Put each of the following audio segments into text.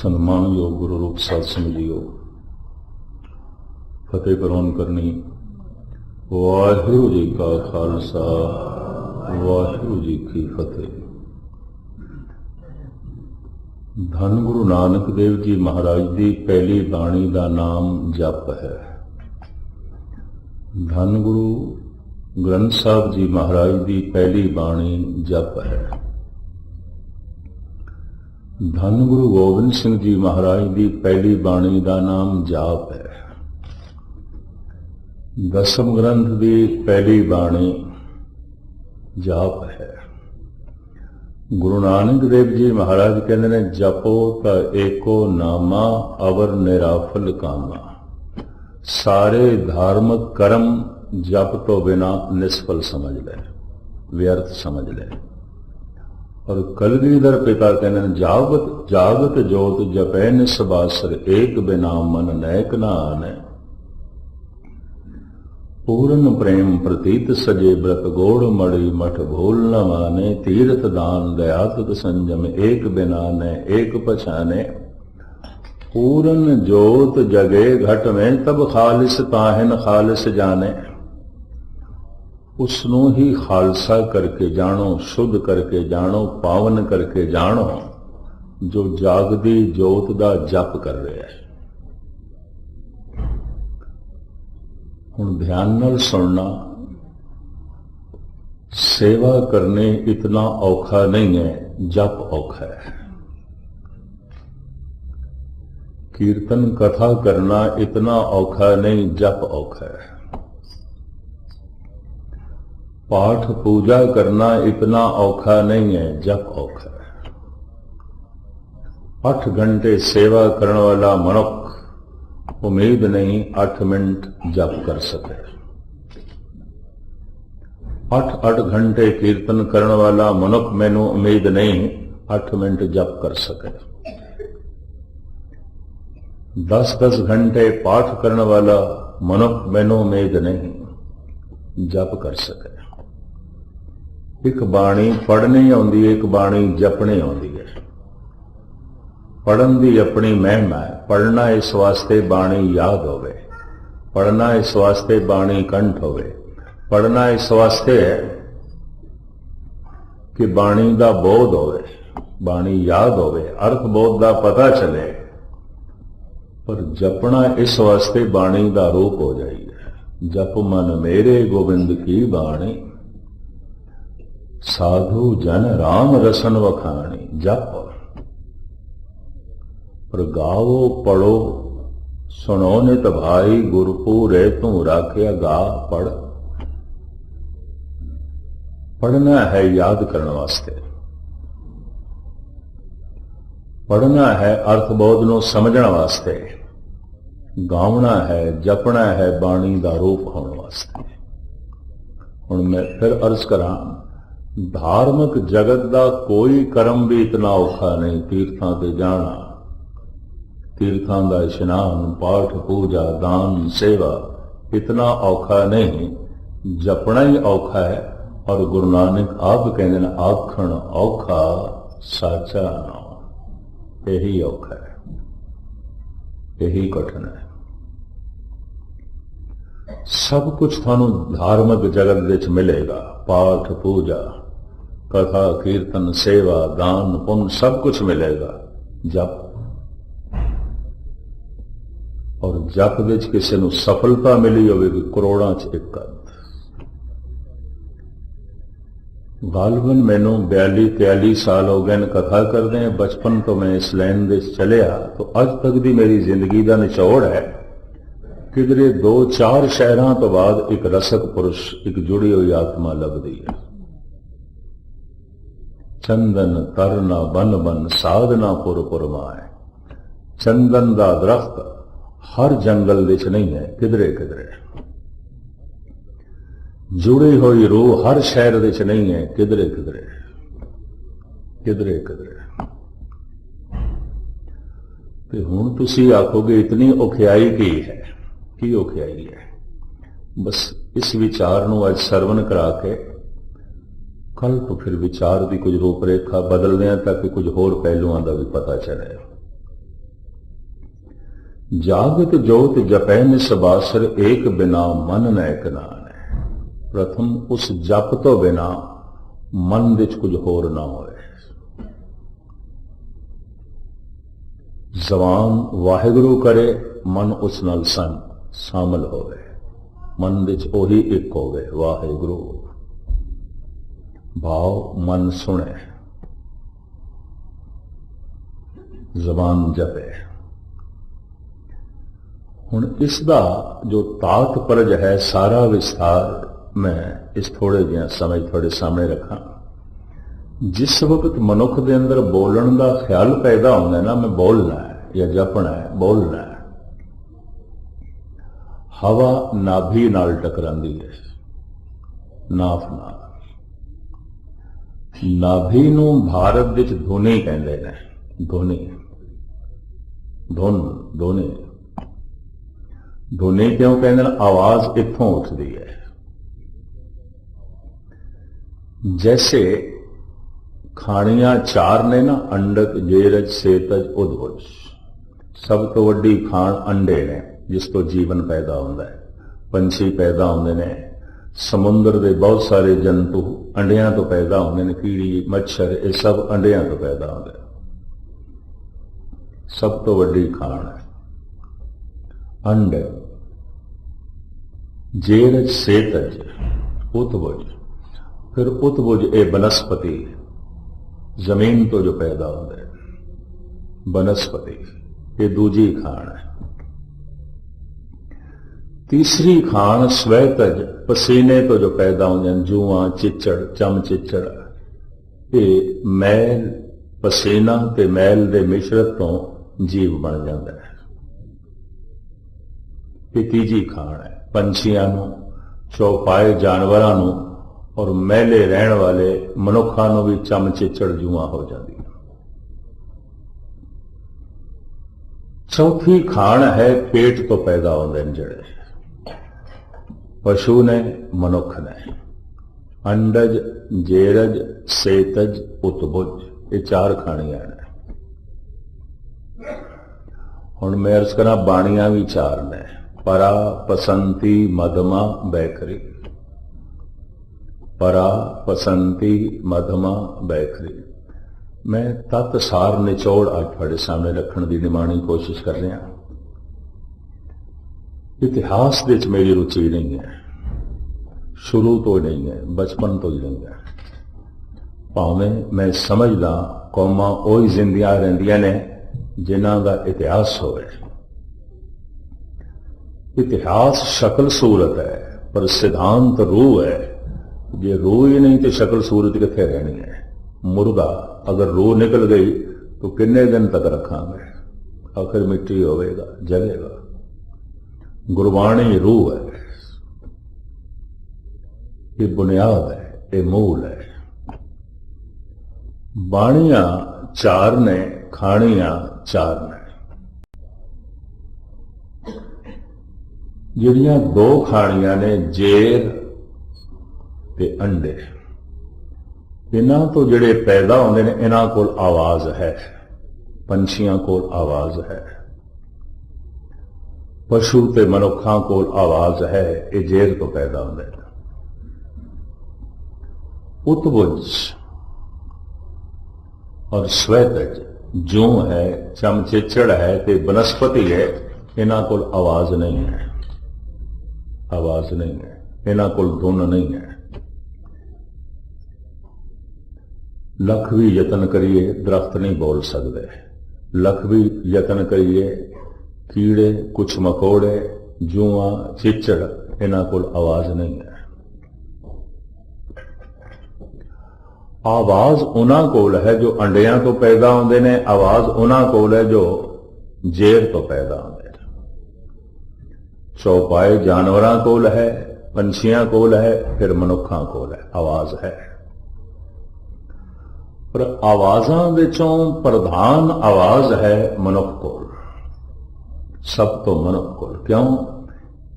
सन्मानयोग गुरु रूप साध समझियो फतेह प्रवान करनी। वाहिगुरू जी का खालसा वाहिगुरू जी की फतेह। धन गुरु नानक देव जी महाराज की पहली बाणी का नाम जप है। धन गुरु ग्रंथ साहब जी महाराज की पहली बाणी जप है। धन गुरु गोबिंद सिंह जी महाराज की पहली बाणी का नाम जाप है। दसम ग्रंथ की पहली बाणी जाप है। गुरु नानक देव जी महाराज कहते ने जपो त एको नामा अवर निराफल कामा। सारे धार्मिक कर्म जप तो बिना निष्फल समझ ले, व्यर्थ समझ ले। और कलगीधर पिता कहते जागत जागत जोत जपै निसबासर एक बिना मन नैक न आने। पूर्ण प्रेम प्रतीत सजे व्रत गोड़ मणि मठ भूल न माने। तीर्थ दान दयातक संयम एक बिना ने एक पछाने। पूर्ण जोत जगे घट में तब खालिस ताहिन खालिस जाने। उसनों ही खालसा करके जानो, शुद्ध करके जानो, पावन करके जानो जो जागदी जोत दा जप कर रहा है। हुण ध्यान नाल सुनना। सेवा करने इतना औखा नहीं है, जप औखा है। कीर्तन कथा करना इतना औखा नहीं, जप औखा है। पाठ पूजा करना इतना औखा नहीं है, जप औखा है। 8 घंटे सेवा करने वाला मनुष्य उम्मीद नहीं 8 मिनट जप कर सके। 8 घंटे कीर्तन करने वाला मनुष्य मैनू उम्मीद नहीं 8 मिनट जप कर सके। 10 घंटे पाठ करने वाला मनुष्य मैनू उम्मीद नहीं जप कर सके। एक बाणी पढ़नी आउंदी, एक बाणी जपनी आउंदी है। पढ़न की अपनी महिमा है। पढ़ना इस वास्ते बाणी याद होवे, पढ़ना इस वास्ते बाणी कंठ होवे, पढ़ना इस वास्ते है कि बाणी का बोध होवे, बाणी याद होवे, अर्थ बोध का पता चले। पर जपना इस वास्ते बाणी का रूप हो जाइए। जप मन मेरे गोबिंद की बाणी, साधु जन राम रसन वखाणी। जप पर गाओ पढ़ो सुनो नित भाई, गुरपुरे तू राख्या गा पढ़। पढ़ना है याद करने वास्ते, पढ़ना है अर्थबोध को समझने वास्ते, गावना है जपना है बाणी का रूप होने वास्ते। हुण मैं फिर अर्ज करा, धार्मिक जगत का कोई कर्म भी इतना औखा नहीं। तीर्थां ते जाना, तीर्थां का इशनान, पाठ पूजा, दान, सेवा इतना औखा नहीं, जपना ही औखा है। और गुरु नानक आप कहते हैं आखण औखा साचा नाम। यही औखा है, यही कठिन है। सब कुछ थानू धार्मिक जगत विच मिलेगा। पाठ पूजा, कथा कीर्तन, सेवा, दान, पुण्य सब कुछ मिलेगा। जप और जप विच किसी नूं सफलता मिली होगी करोड़ां च एक अध। गालबन मैनू 42-43 साल हो गए कथा करते हैं। बचपन तो मैं इस लाइन दे चलिया तो अज तक दी मेरी जिंदगी का निचोड़ है। किधरे 2-4 शहरों तो बाद एक रसक पुरुष, एक जुड़ी हुई आत्मा लगती है। चंदन तरना बन बन साधना पुर पुर माए। चंदन का दरख्त हर जंगल विच नहीं है, किधरे किधरे। जुड़ी हुई रूह हर शहर विच नहीं है, किधरे किधरे, किधरे किधरे। ते हुण तुसीं आखोगे इतनी औखियाई की है? की औखियाई है? बस इस विचार नूं अज सरवण करा के कल तो फिर विचार की कुछ रूपरेखा बदलने ताकि कुछ होर पहलुओं का भी पता चले। जागत जोत जपै निसबासर एक बिना मन न एक नान है। प्रथम उस जप तो बिना मन विच कुछ होर ना होए। जबान वाहिगुरु करे, मन उस नाल शामिल होवे, मन विच ओही एक होवे वाहिगुरु। भाव मन सुने, जबान जपे। हुण इसका जो तात्पर्य है सारा विस्तार मैं इस थोड़े जिहा समय थोड़े सामने रखा। जिस वक्त मनुख के अंदर बोलण का ख्याल पैदा होता है ना, मैं बोलना है या जपना है, बोलना है, हवा नाभि नाल टकरांदी है, नाफ नाल। नाभि नूं भारत विच धुनी कहंदे ने, धुनी, धुन, धुनी। धुनी क्यों कहते हैं? आवाज इत्थों उठती है। जैसे खाणियां चार ने ना, अंडक, जेरज, सेतज, उद्भुज। सब तो वड्डी खाण अंडे ने, जिस तो जीवन पैदा होता है। पंछी पैदा होते हैं, समुद्र के बहुत सारे जंतु अंडियां तो पैदा होते हैं, कीड़ी, मच्छर, ये सब अंडियां तो पैदा होते हैं। सब तो वड्डी खाण है अंड। जेरज, सेतज, उत्तभुज। फिर उत्तभुज ए बनस्पति, जमीन तो जो पैदा होते हैं, बनस्पति, ये दूजी खाण है। तीसरी खाण स्वैतज, पसीने तो जो पैदा होते हैं, जूआ, चिच्चड़, चम चिच्चड़। ये मैल, पसीना ते मैल दे मिश्रत तो जीव बन जाता है। ये तीजी खाण है। पंछियां नूं, चौपाए जानवरां नूं और मैले रहण वाले मनुखां नूं भी चम चिच्चड़ जुआ हो जाती है। चौथी खाण है पेट तो पैदा होते हैं जड़े, पशु ने, मनुख ने। अंडज, जेरज, सेतज, उत्तभुज, ये चार खाणियां ने। हुण मैं अर्ज करा, बाणियां भी चार ने, परा, पसंती, मधमा, बैखरी। परा, पसंती, मधमा, बैखरी। मैं तत् सार निचोड़ आज थोड़े सामने रखने की निमाणी कोशिश कर रहा। इतिहास विच मेरी रुचि नहीं है, शुरू तो नहीं है, बचपन तो ही नहीं है। भावें मैं समझदा कौमां ओही जिंदियां रहिंदियां ने जिन्हां दा इतिहास होवे। इतिहास शक्ल सूरत है, पर सिद्धांत रूह है। जे रूह ही नहीं तो शक्ल सूरत कित्थे रहनी है? मुर्दा अगर रूह निकल गई तो किन्ने दिन तक रखांगे? आखिर मिट्टी होवेगा, जलेगा। गुरबाणी रूह है, ये बुनियाद है, ये मूल है। बाणियां चार ने, खाणियां चार ने। जिहड़ियां दो खाणियां ने, जेर ते अंडे, इन्हां तो जिहड़े पैदा होंदे ने, इन्हां कोल आवाज है। पंछियां कोल आवाज है, पशु ते मनुखां कोल आवाज है, ये जेर तो पैदा होंदे ने। उत्तभुज और स्वैतज जू है, चमचिच्चड़ है ते बनस्पति है, इन्हां कोल आवाज नहीं है, आवाज नहीं है, इन्हां कोल धुन नहीं है। लख भी यतन करिए दरख्त नहीं बोल सकते, लख भी यतन करिए, कीड़े, कुछ मकोड़े, जुआ, चिच्चड़, इन्हां कोल आवाज नहीं है। आवाज उन्हां कोल है जो अंडियां तो पैदा होंदे ने, आवाज उन्हां कोल है जो जेर तो पैदा होंदे ने। चौपाए जानवरां कोल है, पंछियां कोल है, फिर मनुखां कोल है, आवाज है। पर आवाजां विचों प्रधान आवाज है मनुख कोल, सब तो मनुख कोल। क्यों?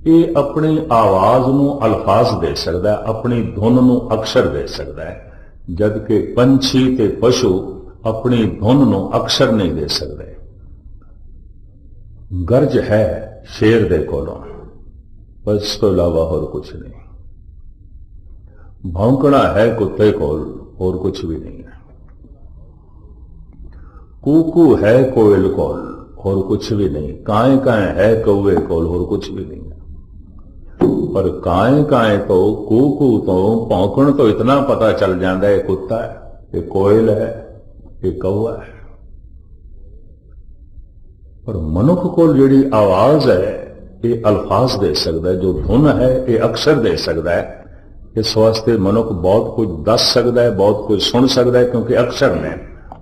ये अपनी आवाज नूं अल्फाज दे सकता है, अपनी धुन नूं अक्षर दे सकता है, जबकि पंछी ते पशु अपनी धुन नूं अक्षर नहीं दे सकते। गरज है शेर दे कोलों, बस इस तो इलावा और कुछ नहीं। भौंकना है कुत्ते कोल, और कुछ भी नहीं है। कूकू है कोयल कोल, और कुछ भी नहीं। काएं काएं है कौवे कोल, और कुछ भी नहीं है। पर काएं काएं तो कूकू तो भौंकण तो इतना पता चल जाता है, कुत्ता है, ये कोयल है, ये कौवा है। पर मनुख को जिहड़ी आवाज है ये अल्फाज दे सकता है, जो धुन है ये अक्षर दे सकता है। इस वास्ते मनुख बहुत कुछ दस सकता है, बहुत कुछ सुन सकता है, क्योंकि अक्षर ने,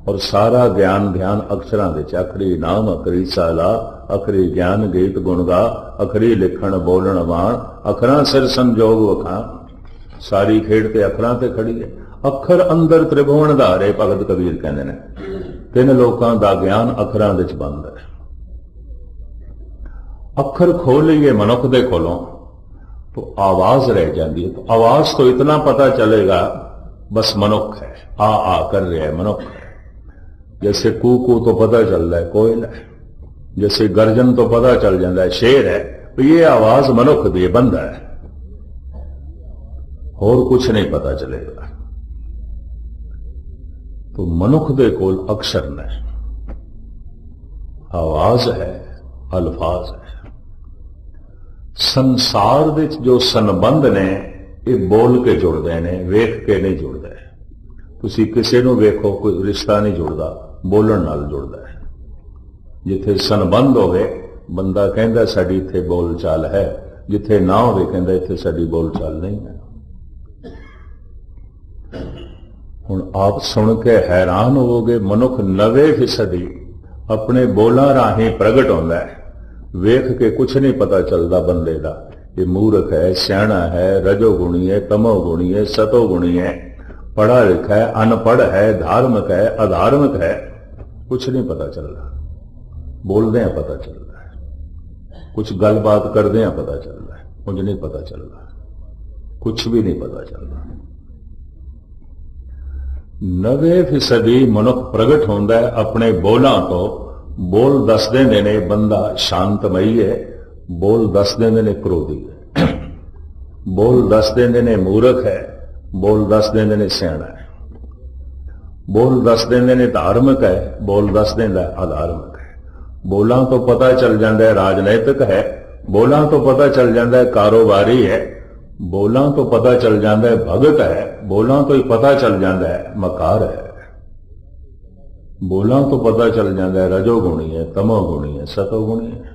और सारा ज्ञान ध्यान अक्षरां दे च। अखरी नाम अखरी साला, अखरी ज्ञान गीत गुणगा, अखरी लिखण बोलण वाण, अखरां सिर संजोग वखां। सारी खेड ते अखरां ते खड़ी है। अखर अंदर त्रिभुवन धारे, भगत कबीर कहते हैं। तीन लोकां दा ज्ञान अखरां दे च बंद है। अखर खोल लीए मनुख दे कोलों तो आवाज रह जाती है। तो आवाज तो इतना पता चलेगा, बस मनुख है, आ कर रहा है, मनुख है। जैसे कू तो पता चल रहा है कोयल है, जैसे गर्जन तो पता चल जाता है शेर है। तो ये आवाज मनुख दी बंद है, और कुछ नहीं पता चलेगा। तो मनुख दे कोल अक्षर ने, आवाज है, अल्फाज है। संसार दे जो संबंध ने ये बोल के जुड़ते हैं, वेख के नहीं जुड़ते। तुसी किसी नूं वेखो, कोई रिश्ता नहीं जुड़ता, बोलण नाल जुड़ता है। जिथे संबंध होवे बंदा कहता साडी इत्थे बोल चाल है, जिथे ना होवे कहता इत्थे साडी बोल चाल नहीं है। हुण आप सुन के हैरान होवोगे, मनुख 90% अपने बोलां राहीं प्रगट होंदा है। वेख के कुछ नहीं पता चलता बंदे का, ये मूर्ख है, सियाणा है, रजोगुणी है, तमोगुणी है, सतोगुणी है, पढ़ा लिखा है, अनपढ़ है, धार्मिक है, अधार्मिक है, कुछ नहीं पता चल रहा। बोलते हैं पता चल रहा है, कुछ गलबात करते हैं पता चल रहा है, कुछ नहीं पता चल रहा, कुछ भी नहीं पता चल रहा। 90% मनुख प्रगट होंदा है अपने बोलां तो। बोल दस देंदे ने बंदा शांतमई है, बोल दस देंदे ने क्रोधी है, बोल दस देंदे ने मूर्ख है, बोल दस देंदे ने सियाणा है, बोल दस देंदे ने धार्मिक है, बोल दस देंदा है अधार्मिक है। बोलां तो पता चल जाता है राजनैतिक है, बोलां तो पता चल जाता है कारोबारी है, बोलां तो पता चल जाता है भगत है, बोलां तो ही पता चल जाता है मकार है, बोलां तो पता चल जाता है रजोगुणी है, तमोगुणी है, सतोगुणी है।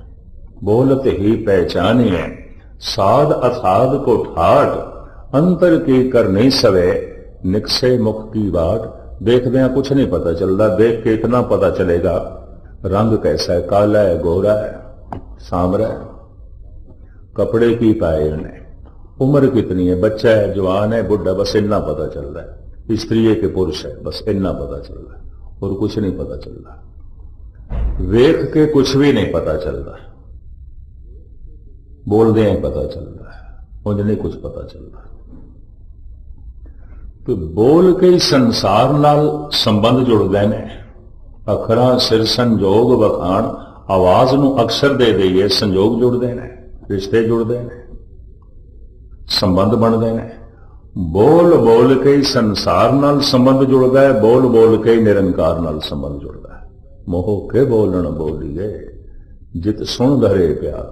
बोलते ही पहचानी है, साध असाध को ठाट, अंतर की कर नहीं सवे, निकसे मुख की बाट। देखते हैं कुछ नहीं पता चलता, देख के इतना पता चलेगा रंग कैसा है, काला है, गोरा है, सांवरा है, कपड़े की पाए उन्हें, उम्र कितनी है, बच्चा है, जवान है, बुढ़ा, बस इतना पता चल रहा है। स्त्री है कि पुरुष है, बस इतना पता चल रहा है, और कुछ नहीं पता चल रहा। वेख के कुछ भी नहीं पता चल रहा, बोलते हैं पता चल रहा है, मुझे नहीं कुछ पता चल रहा। तो बोल के ही संसार नाल संबंध जुड़ते हैं। अखरां सिर संजोग वखाण, आवाज नूं अक्षर दे दईए, संजोग जुड़ते हैं, रिश्ते जुड़ते हैं, संबंध बनते हैं। बोल बोल के ही संसार नाल संबंध जुड़ता है, बोल बोल के ही निरंकार नाल संबंध जुड़ता है। मोह के बोलन बोलिए जित सुन धरे प्यार।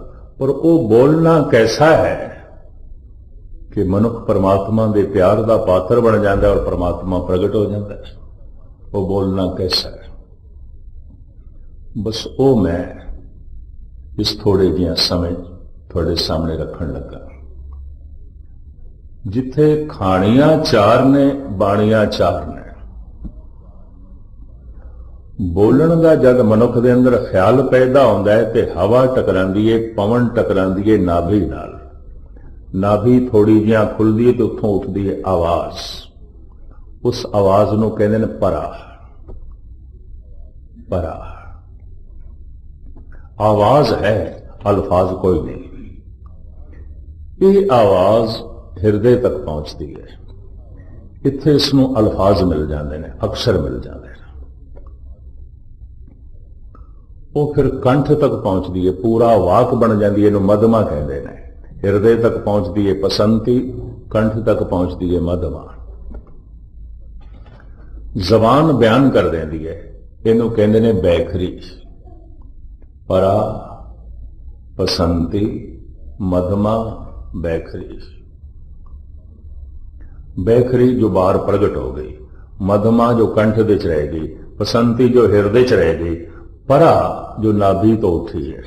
पर वो बोलना कैसा है कि मनुख परमात्मा के प्यार का पात्र बन जाता है और परमात्मा प्रगट हो जाता है। वो बोलना कैसा है, बस वो मैं इस थोड़े जिहा समय थोड़े सामने रखन लगा। जिथे खाणियां चार ने, बाणियां चार ने। बोलण का जद मनुख के अंदर ख्याल पैदा होता है तो हवा टकरांदी है, पवन टकरांदी है नाभि नाल। नाभि थोड़ी जिहा खुलदी है तो उत्थों उठदी है आवाज। उस आवाज नूं कहंदे ने परा। परा आवाज है, अल्फाज कोई नहीं। ये आवाज हिरदे तक पहुंचती है, इत्थे इसनूं अल्फाज मिल जाते हैं, अक्षर मिल जाते हैं। ਉਹ ਫਿਰ ਕੰਠ ਤੱਕ ਪਹੁੰਚਦੀ ਹੈ, ਪੂਰਾ ਵਾਕ ਬਣ ਜਾਂਦੀ ਹੈ, ਇਹਨੂੰ ਮਧਮਾ ਕਹਿੰਦੇ ਨੇ। ਹਿਰਦੇ ਤੱਕ ਪਹੁੰਚਦੀ ਹੈ ਪਸੰਤੀ, ਕੰਠ ਤੱਕ ਪਹੁੰਚਦੀ ਹੈ ਮਧਮਾ। ਜ਼ਬਾਨ ਬਿਆਨ ਕਰ ਦਿੰਦੀ ਹੈ, ਇਹਨੂੰ ਕਹਿੰਦੇ ਨੇ ਬੈਖਰੀ। ਪਰਾ, ਪਸੰਤੀ, ਮਧਮਾ, ਬੈਖਰੀ। ਬੈਖਰੀ ਜੋ ਬਾਹਰ ਪ੍ਰਗਟ ਹੋ ਗਈ, ਮਧਮਾ ਜੋ ਕੰਠ ਦੇ ਚ ਰਹਿ ਗਈ, ਪਸੰਤੀ ਜੋ ਹਿਰਦੇ ਚ ਰਹਿ ਗਈ, ਪਰਾ जो नाभि तो उठी है,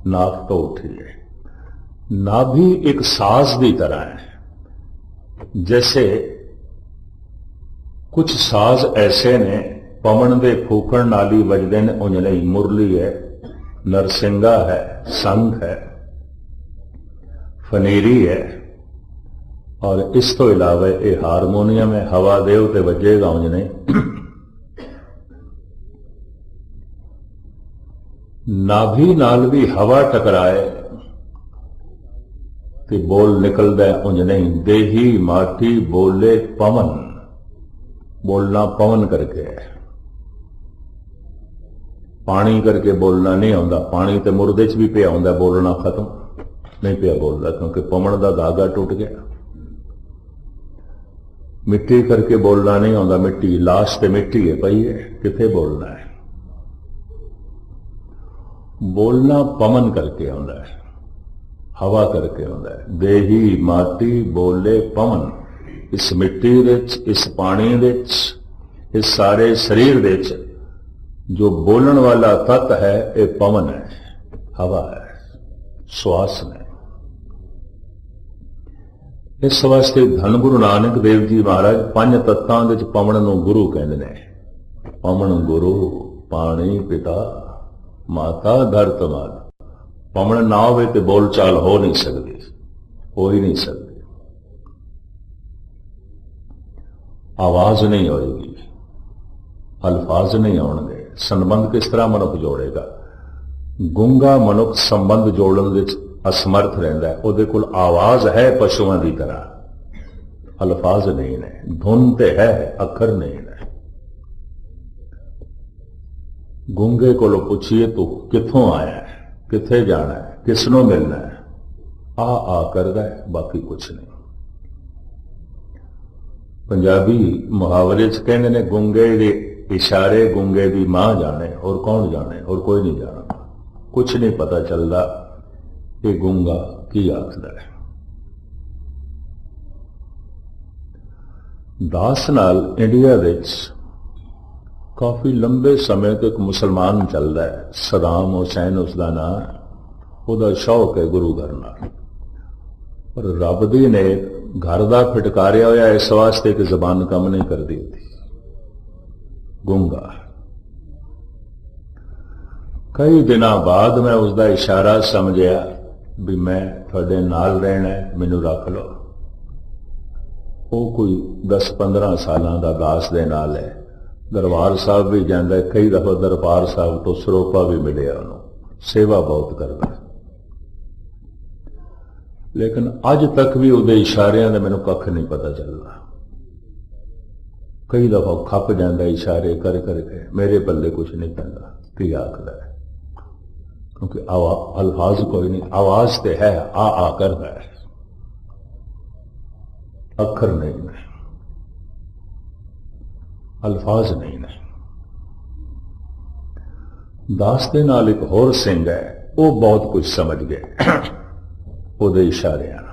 नाक तो उठी है। नाभि एक साज की तरह है। जैसे कुछ साज ऐसे ने पवन दे फूकण नाल ही वजदे ने, उंज नहीं। मुरली है, नरसिंगा है, संख है, फनेरी है, और इस तो इलावा ये हारमोनियम है। हवा देव ते वजेगा, उंज नहीं। नाभि नाल भी हवा टकराए ते बोल निकलदा, उंज नहीं। देही माटी बोले पवन, बोलना पवन करके है, पानी करके बोलना नहीं आउंदा। पानी ते मुर्दे च भी पिया हुंदा, बोलना खत्म नहीं पिया बोलदा, क्योंकि पवन दा धागा टूट गया। मिट्टी करके बोलना नहीं आउंदा, मिट्टी लाश ते मिट्टी है पई है, किथे बोलना है। बोलना पवन करके आउंदा है, हवा करके आउंदा है। देही माटी बोले पवन। इस मिट्टी विच, इस पानी विच, इस सारे शरीर विच जो बोलण वाला तत्त है, ये पवन है, हवा है, श्वास ने। इस वास्ते धन गुरु नानक देव जी महाराज पंज तत्तां विच पवन नूं गुरु कहंदे ने। पवन गुरु, पानी पिता, माता, धरत माता। पवन ना होवे ते बोल चाल हो नहीं सकती, हो ही नहीं सकती। आवाज नहीं होएगी, अल्फाज नहीं आउणगे। संबंध किस तरह मनुख जोड़ेगा? गूंगा मनुख संबंध जोड़न विच असमर्थ रहिंदा है। उहदे कोल आवाज है पशुआं दी तरह, अल्फाज नहीं ने। धुन ते है, अखर नहीं ने। गूंगे को पूछिए तू किथों आया है, किथे जाना है, किसनों मिलना है, आ करदा है, बाकी कुछ नहीं। पंजाबी मुहावरे च कहंदे ने गूंगे दे इशारे गूंगे दी मां जाने, और कौन जाने, और कोई नहीं जाना। कुछ नहीं पता चलता ये गूंगा की आखदा है। दास नाल इंडिया विच काफी लंबे समय तक मुसलमान चलता है। सदाम हुसैन उसका नाम, उसका शौक है गुरु घर नाल। पर रब दी ने घर का फिटकारिया होया इस वास्ते कि जबान कम नहीं करती थी। गूंगा। कई दिनों बाद मैं उसका इशारा समझिया भी मैं थोड़े नाल रहना है, मैनू रख लो। वो कोई 10-15 सालों का दास दे नाल है। दरबार साहब भी जाता है, कई दफा दरबार साहब तो सरोपा भी मिले, उन्होंने सेवा बहुत करता है। लेकिन अज तक भी उसके इशारियां का मैनू कख नहीं पता चलता। कई दफा खप जाता इशारे कर करके, मेरे पल्ले कुछ नहीं पैंदा की आखदा है, क्योंकि अल्फाज कोई नहीं। आवाज तो है, आ करता है, अखर नहीं है, अल्फाज नहीं ने। दास दे नाल एक होर सिंह है, वो बहुत कुछ समझ गए ਉਹਦੇ इशारियां।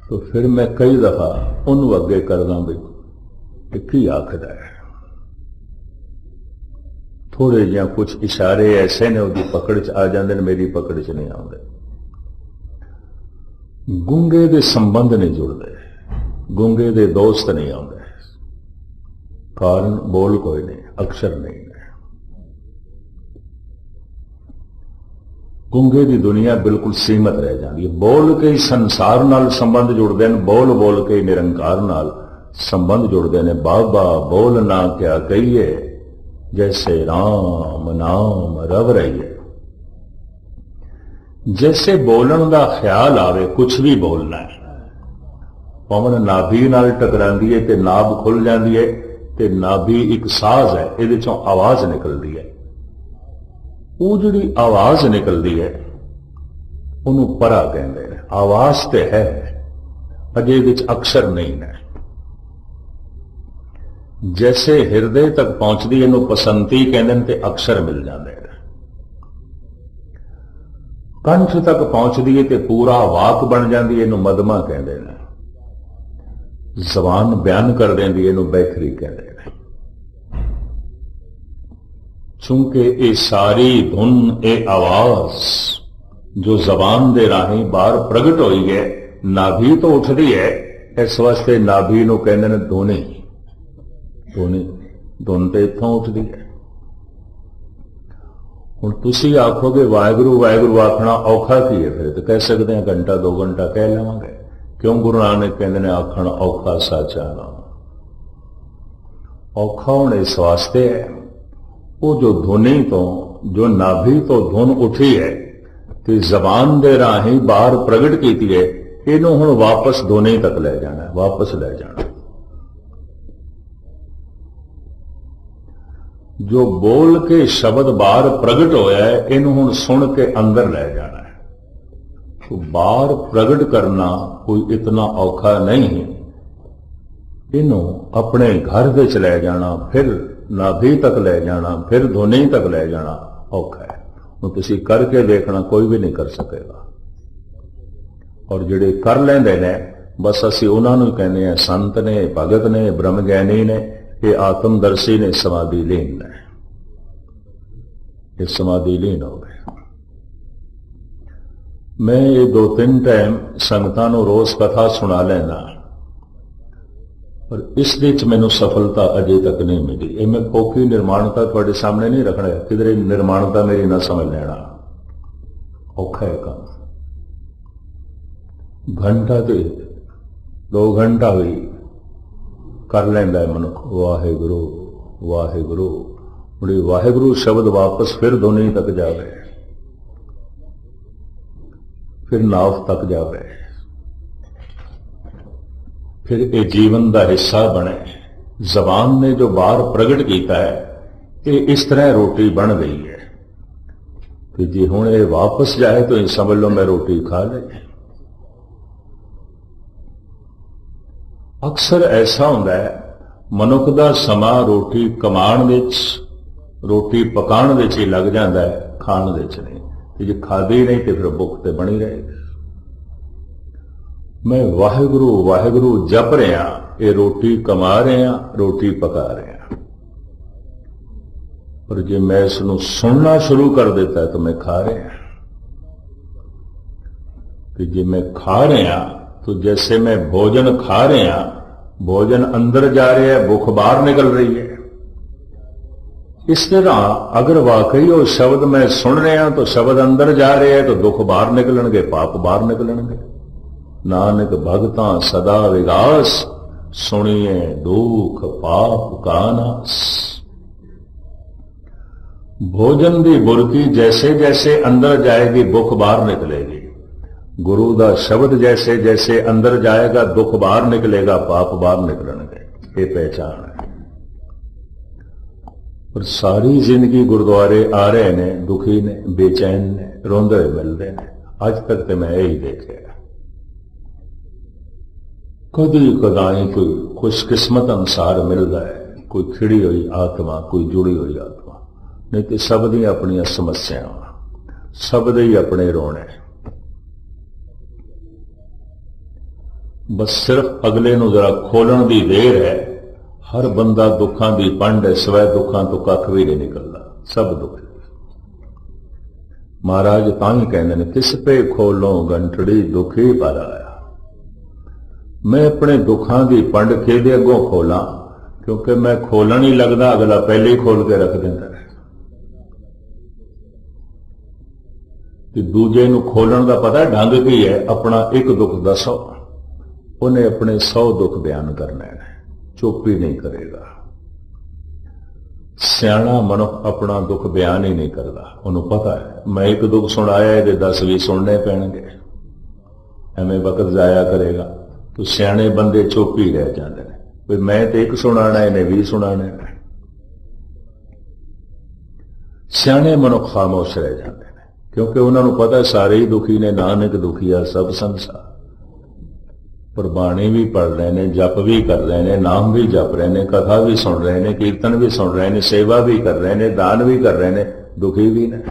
तो फिर मैं कई दफा उन्होंने अगे करदा भी की आखदा है। थोड़े जिहा कुछ इशारे ऐसे ने उसकी पकड़ च आ जाते हैं, मेरी पकड़ च नहीं आते। गूंगे दे संबंध नहीं जुड़ते, गूंगे दे दोस्त नहीं आते। कारण बोल कोई नहीं, अक्षर नहीं है। गूंगे की दुनिया बिल्कुल सीमित रह जाती है। बोल के ही संसार नाल संबंध जुड़ते हैं, बोल बोल के ही निरंकार नाल संबंध जुड़ते हैं। बाबा बोल ना क्या कहिए, जैसे राम नाम रव रहिए। जैसे बोलन का ख्याल आवे, कुछ भी बोलना है। पवन नाभि नाल टकरांदी है ते नाभ खुल जाती है, ਤੇ ਨਾਭੀ ਇੱਕ ਸਾਜ਼ ਹੈ, ਇਹਦੇ ਚੋਂ ਆਵਾਜ਼ ਨਿਕਲਦੀ ਹੈ। ਉਹ ਜਿਹੜੀ ਆਵਾਜ਼ ਨਿਕਲਦੀ ਹੈ ਉਹਨੂੰ ਪਰਾ ਕਹਿੰਦੇ ਨੇ। ਆਵਾਜ਼ ਤੇ ਹੈ, ਅਜੇ ਵਿੱਚ ਅਕਸ਼ਰ ਨਹੀਂ ਨੇ। ਜੈਸੇ ਹਿਰਦੇ ਤੱਕ ਪਹੁੰਚਦੀ ਇਹਨੂੰ ਪਸੰਤੀ ਕਹਿੰਦੇ ਨੇ ਤੇ ਅਕਸ਼ਰ ਮਿਲ ਜਾਂਦੇ ਨੇ। ਕੰਠ ਤੱਕ ਪਹੁੰਚਦੀ ਹੈ ਤੇ ਪੂਰਾ ਵਾਕ ਬਣ ਜਾਂਦੀ, ਇਹਨੂੰ ਮਦਮਾ ਕਹਿੰਦੇ ਨੇ। ਜ਼ਬਾਨ ਬਿਆਨ ਕਰ ਦਿੰਦੀ, ਇਹਨੂੰ ਬੈਖਰੀ ਕਹਿੰਦੇ ਨੇ। ਚੂੰਕਿ ਇਹ ਸਾਰੀ ਧੁਨ, ਇਹ ਆਵਾਜ਼ ਜੋ ਜ਼ਬਾਨ ਦੇ ਰਾਹੀਂ ਬਾਹਰ ਪ੍ਰਗਟ ਹੋਈ ਹੈ, ਨਾਭੀ ਤੋਂ ਉੱਠਦੀ ਹੈ। ਇਸ ਵਾਸਤੇ ਨਾਭੀ ਨੂੰ ਕਹਿੰਦੇ ਨੇ ਧੁਨੀ। ਧੁਨ ਤੇ ਇੱਥੋਂ ਉੱਠਦੀ ਹੈ। ਹੁਣ ਤੁਸੀਂ ਆਖੋਗੇ ਵਾਹਿਗੁਰੂ ਵਾਹਿਗੁਰੂ ਆਖਣਾ ਔਖਾ ਕੀ ਹੈ? ਫਿਰ ਤਾਂ ਕਹਿ ਸਕਦੇ ਹਾਂ ਘੰਟਾ 2 ਘੰਟਾ ਕਹਿ ਲਵਾਂਗੇ। ਕਿਉਂ? ਗੁਰੂ ਨਾਨਕ ਕਹਿੰਦੇ ਨੇ ਆਖਣ ਔਖਾ ਸਾਚਾ ਨਾਮ। ਔਖਾ ਹੁਣ ਇਸ ਵਾਸਤੇ ਹੈ, ਉਹ ਜੋ ਧੁਨੀ ਤੋਂ, ਜੋ ਨਾਭੀ ਤੋਂ ਧੁਨ ਉੱਠੀ ਹੈ ਤੇ ਜ਼ਬਾਨ ਦੇ ਰਾਹੀਂ ਬਾਹਰ ਪ੍ਰਗਟ ਕੀਤੀ ਹੈ, ਇਹਨੂੰ ਹੁਣ ਵਾਪਸ ਧੁਨੀ ਤੱਕ ਲੈ ਜਾਣਾ, ਵਾਪਸ ਲੈ ਜਾਣਾ। ਜੋ ਬੋਲ ਕੇ ਸ਼ਬਦ ਬਾਹਰ ਪ੍ਰਗਟ ਹੋਇਆ ਹੈ, ਇਹਨੂੰ ਹੁਣ ਸੁਣ ਕੇ ਅੰਦਰ ਲੈ ਜਾਣਾ ਹੈ। तो बाहर प्रगट करना कोई इतना औखा नहीं है। इनू अपने घर विच ले जाना, फिर नाभि तक ले जाना, फिर धुनी तक ले जाना औखा है। हुण तुसीं करके देखना, कोई भी नहीं कर सकेगा। और जिहड़े कर लैंदे ने बस असीं उन्हां नूं कहने आ संत ने, भगत ने, ब्रह्म ज्ञानी ने, ये आत्मदर्शी ने, समाधि लीन ने। ये समाधि लीन हो गए। मैं ये 2-3 टाइम संगतां नूं रोज कथा सुना लेना, पर इस विच मैनूं सफलता अजे तक नहीं मिली। ये मैं खोखी निर्माणता तुहाडे सामने नहीं रखना, किधरे निर्माणता मेरी ना समझ लेना। औखा है काम। घंटा ते 2 घंटा भी कर लैंदा है मनुख वाहिगुरू वाहिगुरू। मुड़ी वाहिगुरू शब्द वापस फिर धुनी तक जावे, फिर नाव तक जावे, फिर ये जीवन का हिस्सा बने। जबान ने जो बाहर प्रगट किया है, ये इस तरह रोटी बन गई है कि जी हुण ये वापस जाए तो ये समझ लो मैं रोटी खा ली। अक्सर ऐसा होंदा है मनुख दा समा रोटी कमाण विच, रोटी पकाण विच ही लग जाता है, खाण विच नहीं। तो जे खाधी नहीं तो फिर भुख तो बनी रहेगी। मैं वाहिगुरू वाहिगुरू जप रहा, ये रोटी कमा रहा, रोटी पका रहा। पर जे मैं इसनूं सुनना शुरू कर देता है तो मैं खा रहा। कि जे मैं खा रहा तो जैसे मैं भोजन खा रहा, भोजन अंदर जा रहा है, भुख बाहर निकल रही है। इस तरह अगर वाकई वो शब्द मैं सुन रहा तो शब्द अंदर जा रहे हैं तो दुख बाहर निकलणगे, पाप बाहर निकलणगे। नानक भगतां सदा विगास, सुनिए दुख पाप का नास। भोजन की बुरकी जैसे जैसे अंदर जाएगी भुख बाहर निकलेगी। गुरु का शब्द जैसे जैसे अंदर जाएगा दुख बाहर निकलेगा, पाप बाहर निकलणगे। ये पहचान है। और सारी जिंदगी गुरुद्वारे आ रहे ने, दुखी ने, बेचैन ने, रोंदे मिलते हैं। अज तक तो मैं यही देखे। कदी कदाई कोई खुशकिस्मत अनुसार मिलता है, कोई खिड़ी हुई आत्मा, कोई जुड़ी हुई आत्मा। नहीं तो सब दी अपनी समस्यावां, सब दे ही अपने रोने। बस सिर्फ अगले नूं जरा खोलण दी देर है। हर बंदा दुखां दी पंड है, स्वै दुखां तो कख भी नहीं निकलता, सब दुख। महाराज तां ही कहंदे ने किस पे खोलो गंठड़ी दुखी पर आया। मैं अपने दुखां दी पंड किहदे अगों खोलां, क्योंकि मैं खोलन ही लगदा, अगला पहले ही खोल के रख दिंदा है। कि दूजे नूं खोलण दा पता ढंग की है, अपना एक दुख दसो, उन्हें अपने 100 दुख बयान करने हैं, चुप ही नहीं करेगा। सियाणा मनुख अपना दुख बयान ही नहीं करता। उन्होंने पता है मैं एक दुख सुनाया ये 10 भी सुनने पैणगे, एवें वक्त जाया करेगा। तो सियाणे बंदे चुप ही रह जाते हैं। ਵੀ ਮੈਂ ਤੇ ਇੱਕ ਸੁਣਾਣਾ, ਇਹਨੇ 20 ਸੁਣਾਣੇ। ਸਿਆਣੇ ਮਨੁੱਖ ਖਾਮੋਸ਼ ਰਹਿ ਜਾਂਦੇ ਨੇ, ਕਿਉਂਕਿ ਉਹਨਾਂ ਨੂੰ ਪਤਾ ਸਾਰੇ ਹੀ ਦੁਖੀ ਨੇ, ਨਾਨਕ ਦੁਖੀਆ ਸਭ ਸੰਸਾਰ। ਪਰ ਬਾਣੀ ਵੀ ਪੜ੍ਹ ਰਹੇ ਨੇ, ਜਪ ਵੀ ਕਰ ਰਹੇ ਨੇ, ਨਾਮ ਵੀ ਜਪ ਰਹੇ ਨੇ, ਕਥਾ ਵੀ ਸੁਣ ਰਹੇ ਨੇ, ਕੀਰਤਨ ਵੀ ਸੁਣ ਰਹੇ ਨੇ, ਸੇਵਾ ਵੀ ਕਰ ਰਹੇ ਨੇ, ਦਾਨ ਵੀ ਕਰ ਰਹੇ ਨੇ, ਦੁਖੀ ਵੀ ਨੇ।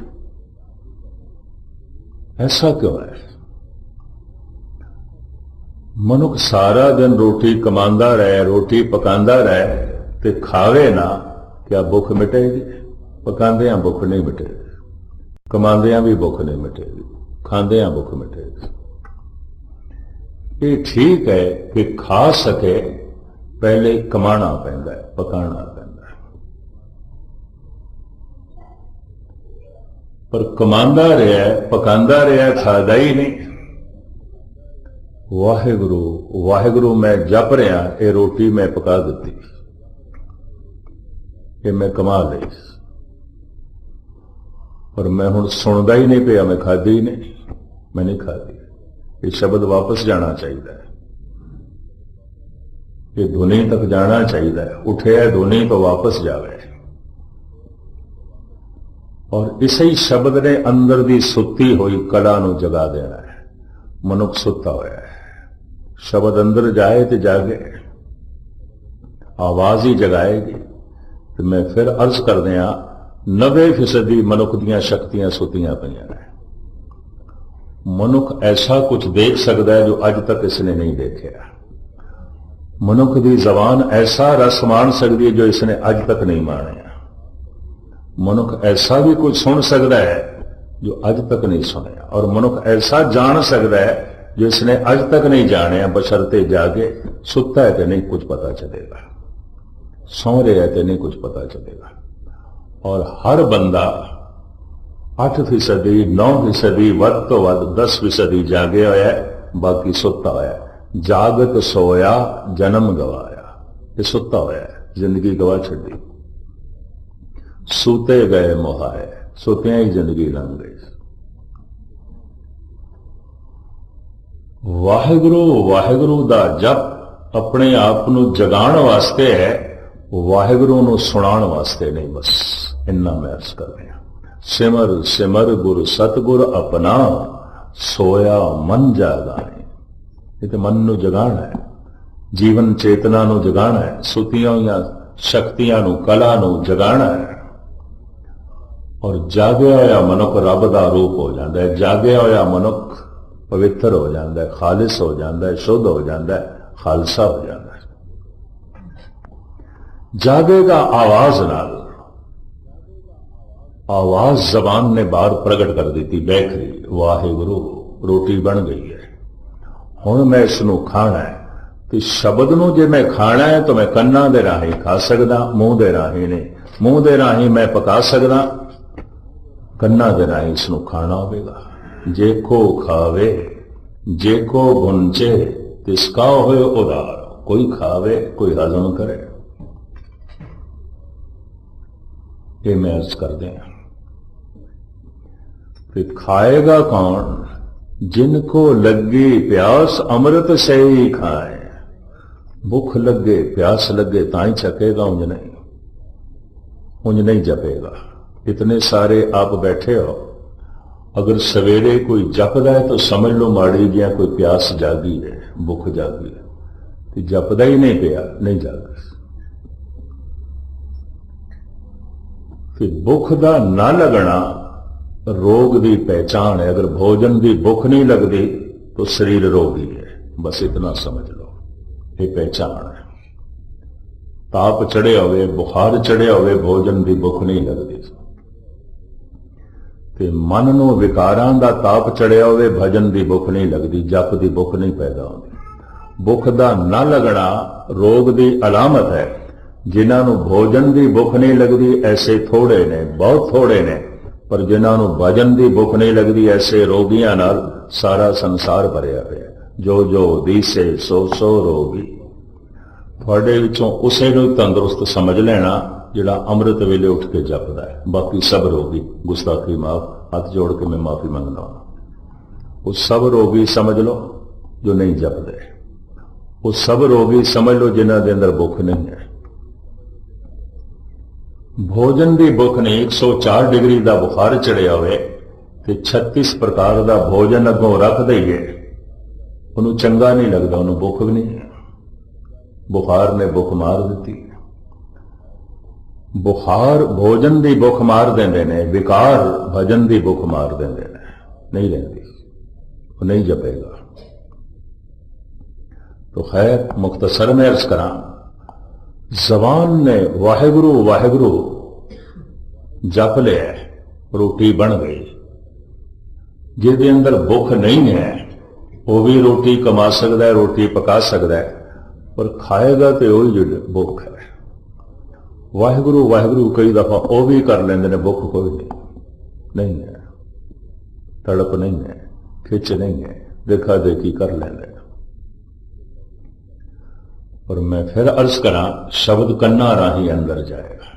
ऐसा क्यों है? मनुख सारा दिन रोटी कमांदा रहे, रोटी पकांदा रहे ते खावे ना, क्या भुख मिटेगी? पकांदियां भुख नहीं मिटेगी, कमांदियां भी भुख नहीं मिटेगी, खांदियां भुख मिटेगी। ये ठीक है कि खा सके, पहले कमाना पैंदा है, पकाना पैंदा है। पर कमांदा रहा, पकांदा रहा, खादा ही नहीं। वाहिगुरु वाहिगुरु मैं जप रहा, ये रोटी मैं पका दी, ये मैं कमा ली, पर मैं हुण सुनदा ही नहीं पिया, मैं खाधी ही नहीं, मैं नहीं खाधी। ये शब्द वापस जाना चाहिए, ये धुनी तक जाना चाहिए। उठे धुनी तो वापस जावे। और इसी शब्द ने अंदर दी सुती हुई कला नूं जगा देना है। मनुख सुता होया है, शब्द अंदर जाए तो जागे, आवाज ही जगाएगी। तो मैं फिर अर्ज कर दिया, 90% मनुख दियां शक्तियां सुतियां पईयां ने। मनुख ऐसा कुछ देख सकता है जो अज तक इसने नहीं देखा। मनुख की जबान ऐसा रस मान सकती है जो इसने अज तक नहीं माणिया। मनुख ऐसा भी कुछ सुन सकता है जो अज तक नहीं सुनया। और मनुख ऐसा जान सकता है जो इसने अज तक नहीं जानिया, बशर्ते जागे। सुता है तो नहीं कुछ पता चलेगा, सौ रहा है तो नहीं कुछ पता चलेगा। और हर बंदा 8%, 9%, वध तो वध 10% जागे होया, बाकी सुता होया। जागत सोया जन्म गवाया, ये सुता होया, जिंदगी गवा छड़ी। सूते गए मुहाए, सुतिया ही जिंदगी लंघ गई। वाहिगुरु वाहिगुरु दा जप अपने आप नूं जगाण वास्ते है, वाहिगुरु नूं सुनाण वास्ते नहीं। बस इन्ना मैं अर्ज कर रहा। सिमर सिमर गुर सतगुर अपना, सोया मन जागाए। ये तो मन नूं जगाना है, जीवन चेतना नूं जगाना है, सुतियां हुई शक्तियां नूं, कला नूं जगाना है। और जागया होया मनुख रब दा रूप हो जाता है। जागया होया मनुख पवित्र हो जाता है, खालिस हो जाता है, शुद्ध हो जाता है, खालसा हो जाता है। जागेगा आवाज नाल। आवाज जबान ने बाहर प्रगट कर दी थी, बैखरी वाहिगुरु रोटी बन गई है, हुण मैं इसनूं खाना है। तो शब्द नूं जे मैं खाना है तो मैं कन्ना दे राही खा सकदा, मूंह दे राही नहीं। मूंह दे राही मैं पका सकदा, कन्ना दे राही इसनूं खाना होवेगा। जेको खावे जेको गुंचे, तिसका होए उदार। कोई खावे, कोई हजम करे। ये मैं अर्ज कर दें। फिर खाएगा कौन? जिनको लगी प्यास अमृत से ही खाए। भुख लगे प्यास लगे ताई छकेगा, उंज नहीं जपेगा। इतने सारे आप बैठे हो, अगर सवेरे कोई जपदा है तो समझ लो माड़ी गया कोई प्यास जागी है, भुख जागी है। तो जपदा ही नहीं पिया, नहीं जागा। फिर भुख दा ना लगना रोग की पहचान है। अगर भोजन की भुख नहीं लगती तो शरीर रोगी है, बस इतना समझ लो, ये पहचान है। ताप चढ़े हुए, बुखार चढ़े हुए, भोजन की भुख नहीं लगती। ते मन नूं विकारां दा ताप चढ़िया होवे, भजन की भुख नहीं लगती, जप की भुख नहीं पैदा होती। भुख का ना लगना रोग की अलामत है। जिन्होंने भोजन की भुख नहीं लगती ऐसे थोड़े ने, बहुत थोड़े ने। पर जिन्होंने भजन की भुख नहीं लगती ऐसे रोगियां नाल सारा संसार भरिया पिया। जो जो दीसे सो सो रोगी। थोड़े विचों उसे नूं तंदुरुस्त समझ लेना जिहड़ा अमृत वेले उठ के जपदा है। बाकी सब रोगी, गुस्ताखी माफ, हाथ जोड़ के मैं माफी मंगना। वो सब रोगी समझ लो जो नहीं जपदे। वो सब रोगी समझ लो जिन्हां दे अंदर भुख नहीं है। भोजन की भुख नहीं, 104 डिग्री का बुखार चढ़िया हुए तो 36 प्रकार का भोजन अगों रख दईए, उन्होंने चंगा नहीं लगता, उन्होंने भुख भी नहीं है। बुखार ने भुख मार दी। बुखार भोजन की भुख मार देंदे ने, विकार भजन की भुख मार देंदे ने, नहीं लेंदी, वो नहीं जपेगा। तो खैर मुख्तसर में अर्ज करा, जबान ने वाहिगुरु वाहिगुरु जप लिया, रोटी बन गई। जिसके अंदर भुख नहीं है वह भी रोटी कमा सकता है, रोटी पका सकता है, पर खाएगा तो वही जो भुख है। वाहिगुरु वाहिगुरु कई दफा वह भी कर लेंगे ने, भुख कोई नहीं है, तड़प नहीं है, खिंच नहीं है, देखा देखी कर लेंगे। और मैं फिर अर्ज करा, शब्द कन्ना राही अंदर जाएगा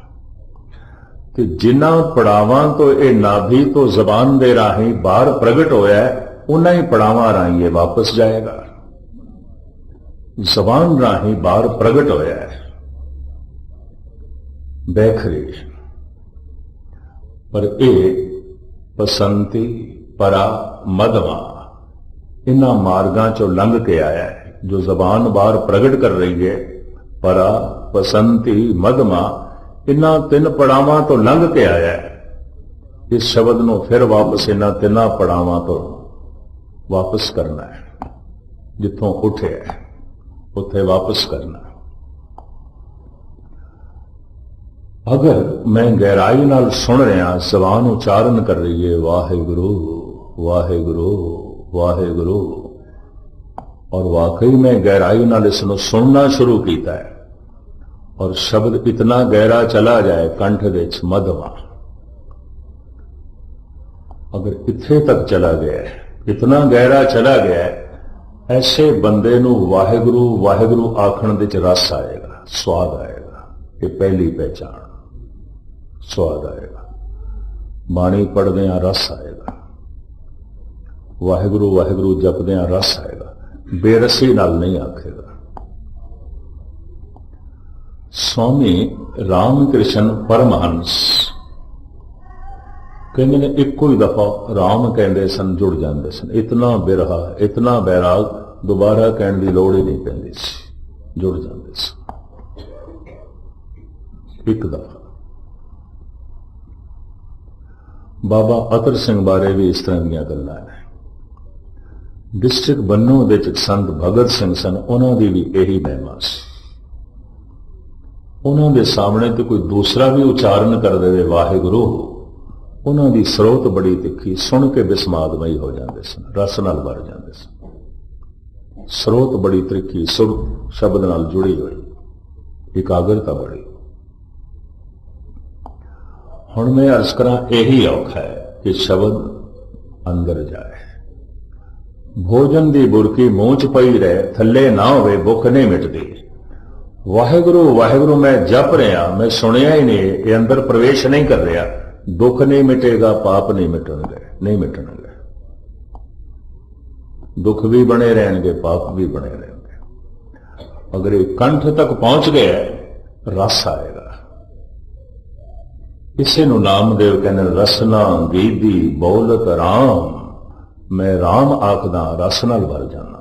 कि जिन्हां पड़ावां तो यह नाभि तो जबान दे राही बाहर प्रगट होया है, उन्हां ही पड़ावां राही ये वापस जाएगा। जबान राही बाहर प्रगट होया है बैखरी, पर यह पसंती परा मधवा इन्हां मार्गां चों लंघ के आया है। जो जबान बाहर प्रगट कर रही है, परा पसंती मधमा, इन्हां तीन पड़ावां तो लंघ के आया है। इस शब्द को फिर वापस इन्हां तिना पड़ावां तो वापस करना है, जिथों उठे है उत्थे वापस करना। अगर मैं गहराई नाल सुन रहा, जबान उच्चारण कर रही है वाहिगुरु वाहिगुरु वाहिगुरु, और वाकई में गहराई नाल इसनूं सुनना शुरू किया है, और शब्द इतना गहरा चला जाए कंठ विच मधवा, अगर इत्थे तक चला गया है, इतना गहरा चला गया है, ऐसे बंदे नूं वाहिगुरु वाहिगुरु आखण दे च रस आएगा, स्वाद आएगा। ये पहली पहचान, स्वाद आएगा। बाणी पढ़दे रस आएगा, वाहिगुरु वाहिगुरु जपदे रस आएगा, बेरसी नाल नहीं आखेगा। स्वामी रामकृष्ण परमहंस कहते ने इको ही दफा राम कहते सन, जुड़ जाते सन। इतना बिरहा इतना बैराग, दोबारा कहने की लौड़ ही नहीं पैंदी सी, जुड़ जाते सन एक दफा। बाबा अतर सिंह बारे भी इस तरह दी गल्लां ने। डिस्ट्रिक्ट बन्नों दे विच संत भगत सिंह सन, उन्हों की भी यही महिमा सी। उन्हों के सामने तो कोई दूसरा भी उच्चारण कर दे वाहिगुरु, उन्हों की स्रोत बड़ी तिखी, सुन के बिस्मादमई हो जाते सन, रस नाल भर जाते सन। स्रोत बड़ी तिखी, सुर शब्द नाल जुड़ी हुई, एकाग्रता बड़ी। हुण मैं अर्ज करा, यही औखा है कि शब्द अंदर जाए। भोजन की बुरकी मूंह च पई रहे, थले ना होवे, भुख नहीं मिटती। वाहिगुरु वाहिगुरु मैं जप रहा, मैं सुनिया ही नहीं, ये अंदर प्रवेश नहीं कर रहा, दुख नहीं मिटेगा, पाप नहीं मिटणगे, नहीं मिटणगे। दुख भी बने रहेंगे, पाप भी बने रहेंगे। अगर ये कंठ तक पहुंच गया, रस आएगा। इसे नु नामदेव कहने रसना गीदी बौलत राम, मैं राम आखदा रस नाल भर जाना।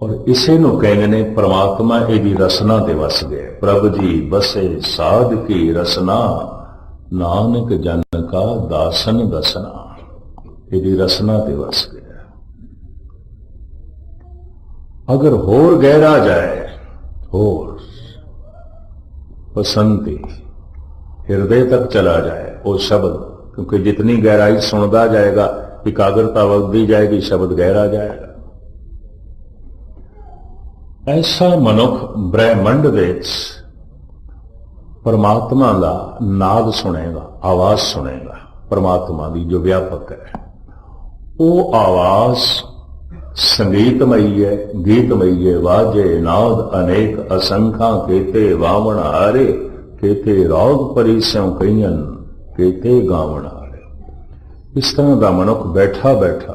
और इसे नु कहने ने परमात्मा एदी रसना ते वस गए। प्रभ जी बसे साध की रसना, नानक जन का दासन दसना, एदी रसना ते वस गए। अगर होर गहरा जाए, होर पसंती हृदय तक चला जाए वो शब्द, क्योंकि जितनी गहराई सुनता जाएगा, एकाग्रता बढ़ती जाएगी, शब्द गहरा जाएगा। ऐसा मनुख ब्रह्मंड विच परमात्मा का नाद सुनेगा, आवाज सुनेगा परमात्मा की जो व्यापक है। वो आवाज संगीतमयी है, गीतमयी है। वाजे नाद अनेक असंख्या, केते वावण हारे, केते राग परिस्यों कईयन, केते गावण हारे। इस तरह का मनुख बैठा बैठा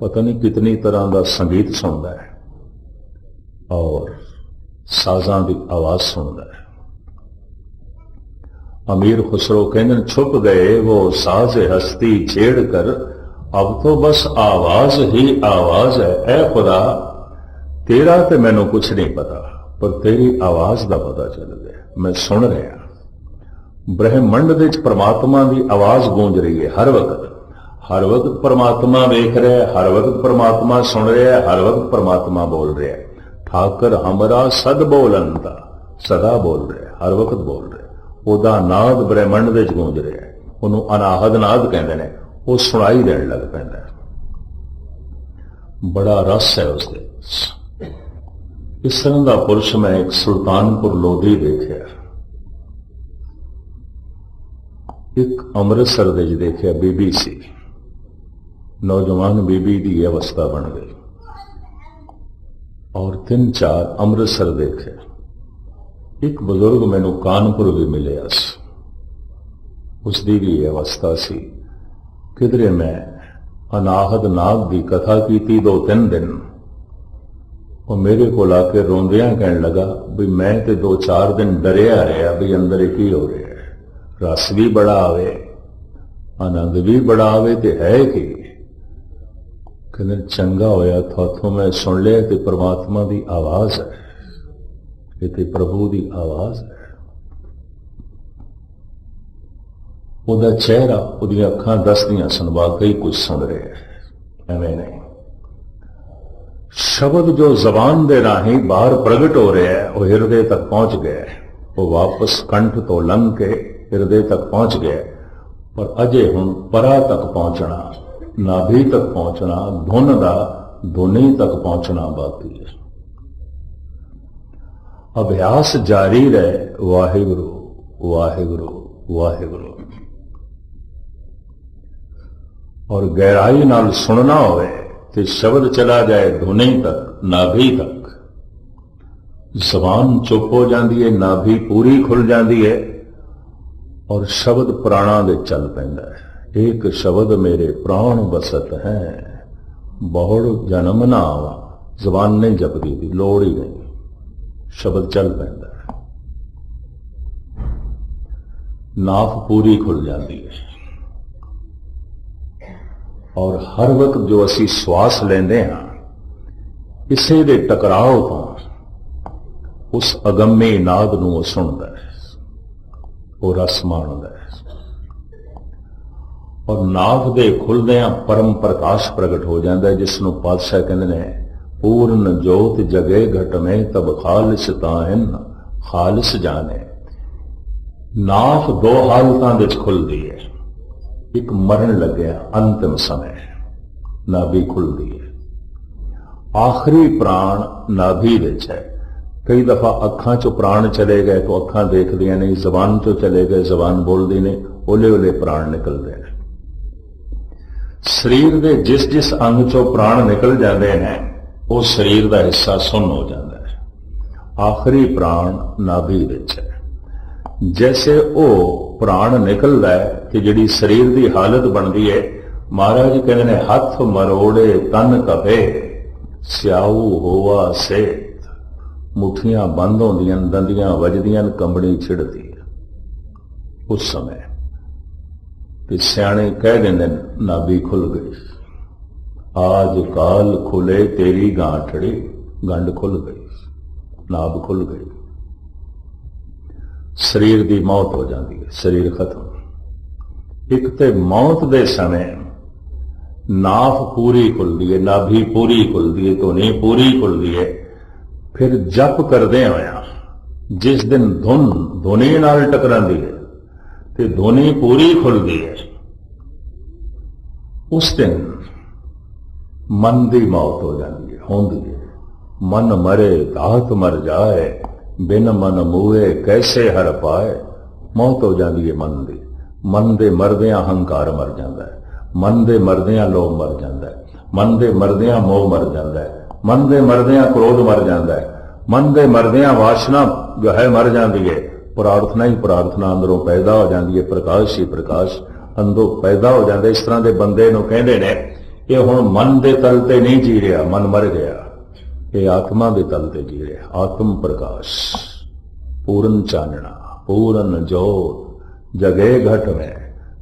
पता नहीं कितनी तरह का संगीत सुनता है और साजां की आवाज सुनता है। अमीर खुसरो कहते छुप गए वो साज हस्ती छेड़ कर, अब तो बस आवाज ही आवाज है। ऐ खुदा तेरा तो मैनू कुछ नहीं पता, पर तेरी आवाज का पता चल गया, मैं सुन रहा। ब्रह्मंड दे विच परमात्मा की आवाज गूंज रही है हर वक्त परमात्मा वेख रहा है, हर वक्त परमात्मा सुन रहा है, हर वक्त परमात्मा बोल रहा है। ठाकर हमरा सद बोलंता, सदा बोल रहा है, हर वक्त बोल रहा है। ओदा नाद ब्रह्मंड दे विच गूंज रहा है, उन्होंने अनाहद नाद कहते हैं, वो सुनाई देने लग पैंदा है। बड़ा रस है उसके। इस तरह का पुरुष मैं एक सुल्तानपुर लोधी देखा, एक अमृतसर दे देखा बीबी सी, नौजवान बीबी की अवस्था बन गई, और 3-4 अमृतसर देखे। एक बुजुर्ग मैनू कानपुर भी मिले, उसकी भी अवस्था सी। किधरे मैं अनाहद नाग की कथा की 2-3 दिन, वो मेरे को आके रोंदियां कहने लगा भी मैं तो 2-4 दिन डरिया रहा भी अंदर की हो रहा है, रस भी बड़ा आवे, आनंद भी बड़ा आवे, तो है कि कहते चंगा होया थाथों मैं सुन लिया कि परमात्मा की आवाज है, ये प्रभु की आवाज है। ਉਹਦਾ चेहरा, ਉਹਦੀਆਂ ਅੱਖਾਂ ਦੱਸਦੀਆਂ सन वाकई कुछ सुन रहे हैं, एवं नहीं। शब्द जो जबान दे राही बाहर प्रगट हो रहा है, वो हृदय तक पहुंच गया, वो वापस कंठ तो लंघ के हृदय तक पहुंच गया, पर अजे हुण परा तक पहुंचना, नाभि तक पहुंचना, धुन का धुनी तक पहुंचना बाकी है। अभ्यास जारी रहे, वाहिगुरु वाहिगुरु वाहिगुरु। और गहराई नाल सुनना होवे तो शब्द चला जाए धुनी तक, नाभि तक, जबान चुप हो जाती है, नाभि पूरी खुल जाती है, और शब्द प्राणा दे चल पैंदा है। एक शब्द मेरे प्राण बसत है, बहुड़ जन्म ना आवा। जबान नहीं जपदी थी, लोड़ ही नहीं, शब्द चल पैंदा है, नाफ पूरी खुल जाती है। और हर वक्त जो असी श्वास लेंदे हां, इसे दे टकराव तो उस अगम्य नाद नूं वो सुनदा है, वो रस माणदा है। और नाभ दे खुलदियां परम प्रकाश प्रगट हो जाता है, जिसनों पातशाह कहंदे ने पूर्ण जोत जगे घट में तब खालिस ताहिन खालिस जाने। नाफ 2 हालतां विच खुलदी है, एक मरण लगे अंतिम समय नाभि खुलती है, आखिरी प्राण नाभि विच है। कई दफा अखां चो प्राण चले गए तो अखां देखदियां नहीं, जबान चो चले गए जबान बोलदी ने, ओले ओले प्राण निकलते हैं। शरीर के जिस जिस अंग चो प्राण निकल जाते हैं, वो शरीर का हिस्सा सुन्न हो जाता है। आखिरी प्राण नाभि विच है। जैसे वो प्राण निकल रहा है कि जिहड़ी शरीर की हालत बनती है, महाराज कहते हैं हथ मरोड़े तन कपे स्याऊ होवा सेत। मुठियां बंद होंदियां, दंदियां वजदियां, कंबनी छिड़ती है। उस समय सियाणे कह देंगे नाभि खुल गई, आज काल खुले तेरी गांठड़ी, गंढ खुल गई, नाभ खुल गई। शरीर की मौत हो जाती है, शरीर खत्म। एक तो मौत के समय नाफ पूरी खुलती है, नाभि पूरी खुलती है, धुनी पूरी खुलती है। फिर जप करदे होया जिस दिन धुन धुनी नाल टकरांदी है तो धुनी पूरी खुलती है, उस दिन मन की मौत हो जाती है, होंदी है। मन मरे तात मर जाए, बिन मन मूए कैसे हर पाए। मौत हो जाती है मन की। मन दे मरदियां अहंकार मर जाता है, मन दे मरदियां लोभ मर जाता है, मन दे मरदियां मोह मर जाता है, मन दे मरदियां क्रोध मर जाता है, मन दे मरदियां वासना जो है मर जाती है। प्रार्थना ही प्रार्थना अंदरों पैदा हो जाती है, प्रकाश ही प्रकाश अंदरों पैदा हो जाता है। इस तरह के बंदे नूं कहंदे ने ये हुण मन के तल ते नहीं जी रहा, मन मर गया, ये आत्मा के तल ते जी रहा। आत्म प्रकाश, पूर्ण चानना, पूर्ण जोत जगे घट में,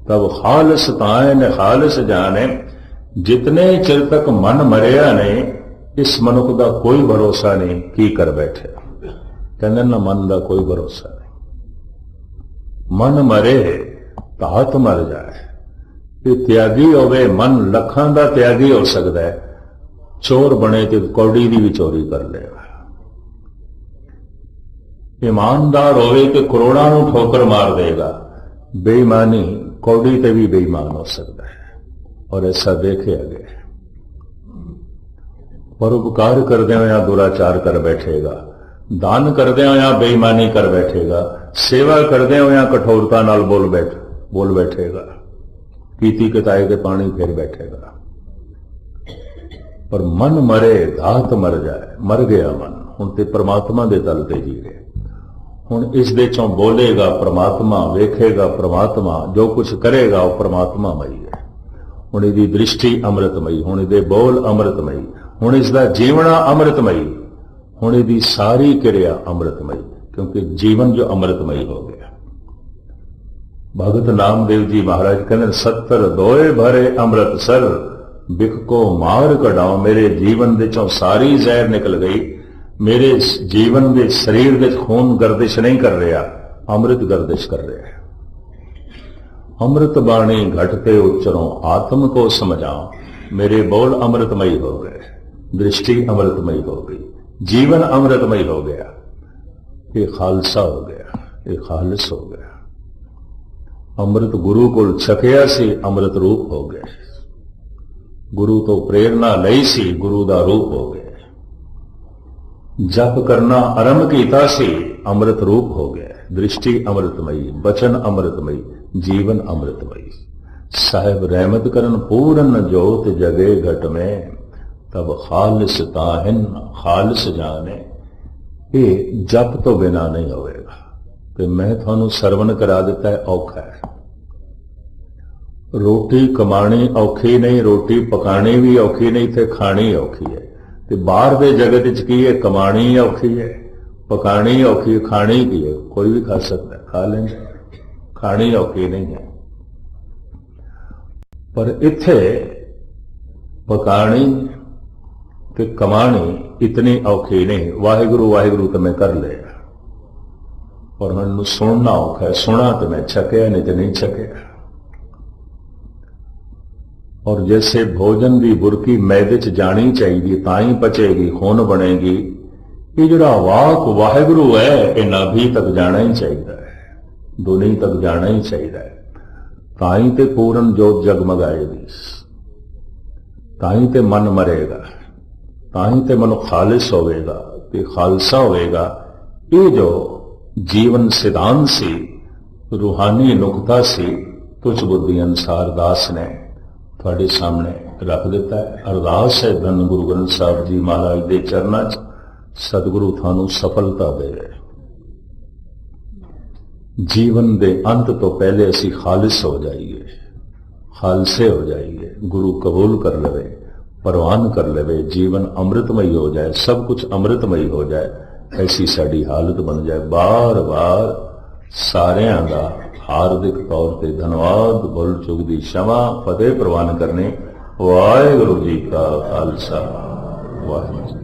तब खालस ताए ने खालस जाने। जितने चिर तक मन मरिया नहीं, इस मनुख का कोई भरोसा नहीं की कर बैठे। कहते ना मन का कोई भरोसा नहीं। मन मरे तो हथ मर जाए। ये त्यागी होवे मन, लखां का त्यागी हो सकता है। चोर बने तो कौड़ी की भी चोरी कर लेगा। ईमानदार होवे तो करोड़ों को ठोकर मार देगा। बेईमानी कौड़ी ते भी बेईमान हो सकता है, और ऐसा देखे गया। परोपकार करदे या दुराचार कर बैठेगा, दान करदे या बेईमानी कर बैठेगा, सेवा करदे या कठोरता नाल बोल बैठेगा, पीती कताए के पानी फेर बैठेगा। पर मन मरे धात मर जाए, मर गया मन। हुण ते परमात्मा दे तल ते जी रहे। हुण इस दे चों बोलेगा परमात्मा, वेखेगा परमात्मा, जो कुछ करेगा वो परमात्मामई है। हुण इहदी दृष्टि अमृतमई, हुण इहदे बोल अमृतमई, हुण इसदा जीवना अमृतमई, हुण इहदी सारी क्रिया अमृतमई, क्योंकि जीवन जो अमृतमई हो गया। भगत नामदेव जी महाराज कहते 70 दोए भरे अमृतसर, बिख को मार कढाओ। मेरे जीवन दे चों सारी जहर निकल गई। मेरे जीवन के शरीर के खून गर्दिश नहीं कर रहा, अमृत गर्दिश कर रहा है। अमृत बाणी घटते उच्चरों, आत्म को समझाओ। मेरे बोल अमृतमयी हो गए, दृष्टि अमृतमयी हो गई, जीवन अमृतमयी हो गया। ये खालसा हो गया, ये खालिस हो गया। अमृत गुरु को छकिया सी, अमृत रूप हो गए। गुरु तो प्रेरणा लई सी, गुरु दा रूप हो गए। जप करना आरंभ कीता सी, अमृत रूप हो गया। दृष्टि अमृतमयी, वचन अमृतमयी, जीवन अमृतमयी। साहिब रहमत करन पूर्ण जोत जगे घट में, तब खालिस ताहिन खालिस जाने। ये जप तो बिना नहीं होएगा। तो मैं थानू सरवण करा दिता है, औखा है। रोटी कमानी औखी नहीं, रोटी पकानी भी औखी नहीं, थे खानी औखी है। ते बाहर दे जगत च की है, कमानी औखी है, पकानी औखी है, खानी की है। कोई भी खा सकता है, खा लेंगे, खानी औखी नहीं है। पर इत्थे पकानी ते कमानी इतनी औखी नहीं। वाहिगुरु वाहिगुरु तो मैं कर लिया, और मैनू सुनना औखा है। सुना तो मैं छकिया, नहीं तो नहीं छकिया। और जैसे भोजन की बुरकी मैदे च जानी चाहिए, ताई पचेगी, खून बनेगी। ये जड़ा वाक वाहिगुरु है, ये नाभि तक जाना ही चाहिए है, दुनी तक जाना ही चाहिए है। ताई ते पूर्ण जोत जगमगाएगी, ताई ते मन मरेगा, ताई ते मन खालिस होवेगा, ते खालसा होवेगा। ये जो जीवन सिद्धांत सी, रूहानी नुकता सी, तुझ बुद्धि अनुसार दास ने थोड़े सामने रख दिता है। अरदास है धन गुरु ग्रंथ साहब जी महाराज के चरणों च, सतगुरु थानू सफलता देवे। जीवन के अंत तो पहले असी खालिस हो जाइए, खालसे हो जाइए, गुरु कबूल कर लवे, परवान कर लवे, जीवन अमृतमयी हो जाए, सब कुछ अमृतमयी हो जाए। ऐसी साड़ी हालत बन जाए। बार बार सारियां दा हार्दिक तौर पर धन्यवाद, भुल चुक दी क्षमा, फतेह प्रवान करने। वाहिगुरु जी का खालसा, वाहिगुरु।